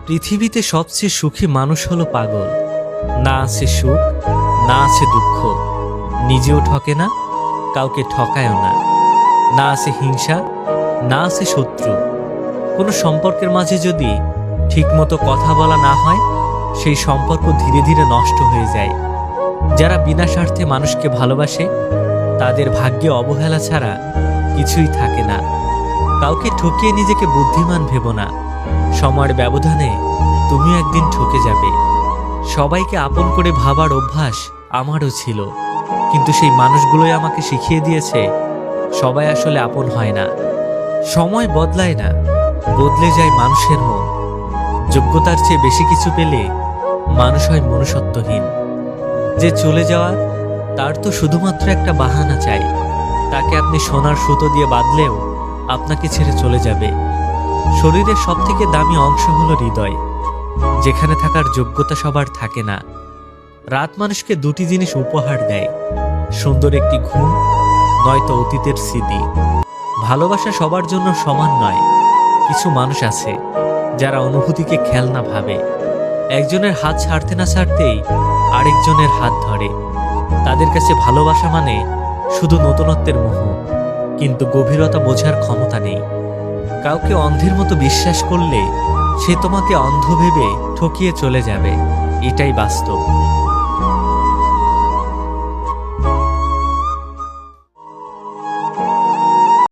পৃথিবীতে সবচেয়ে সুখী মানুষ হলো পাগল। না আছে সুখ, না আছে দুঃখ, নিজেও ঠকে না, কাউকে ঠকায়ও না। না আছে হিংসা, না আছে শত্রু। কোনো সম্পর্কের মাঝে যদি ঠিকমতো কথা বলা না হয়, সেই সম্পর্ক ধীরে ধীরে নষ্ট হয়ে যায়। যারা বিনা স্বার্থে মানুষকে ভালোবাসে, তাদের ভাগ্যে অবহেলা ছাড়া কিছুই থাকে না। কাউকে ঠকিয়ে নিজেকে বুদ্ধিমান ভেবো না। সময়ের ব্যবধানে তুমি একদিন ঠকে যাবে। সবাইকে আপন করে ভাবার অভ্যাস আমারও ছিল, কিন্তু সেই মানুষগুলোই আমাকে শিখিয়ে দিয়েছে সবাই আসলে আপন হয় না। সময় বদলায় না, বদলে যায় মানুষের মন। যোগ্যতার চেয়ে বেশি কিছু পেলে মানুষ হয় মনুষ্যত্বহীন। যে চলে যাওয়ার, তার তো শুধুমাত্র একটা বাহানা চাই। তাকে আপনি সোনার সুতো দিয়ে বাঁধলেও আপনাকে ছেড়ে চলে যাবে। শরীরের সবথেকে দামি অংশ হলো হৃদয়, যেখানে থাকার যোগ্যতা সবার থাকে না। রাত মানুষকে দুটি জিনিস উপহার দেয়, সুন্দর একটি ঘুম, নয়তো অতীতের স্মৃতি। ভালোবাসা সবার জন্য সমান নয়। কিছু মানুষ আছে যারা অনুভূতিকে খেলনা ভাবে। একজনের হাত ছাড়তে না ছাড়তেই আরেকজনের হাত ধরে। তাদের কাছে ভালোবাসা মানে শুধু নতুনত্বের মোহ, কিন্তু গভীরতা বোঝার ক্ষমতা নেই। কাউকে অন্ধের মতো বিশ্বাস করলে সে তোমাকে অন্ধ ভেবে ঠকিয়ে চলে যাবে, এটাই বাস্তব।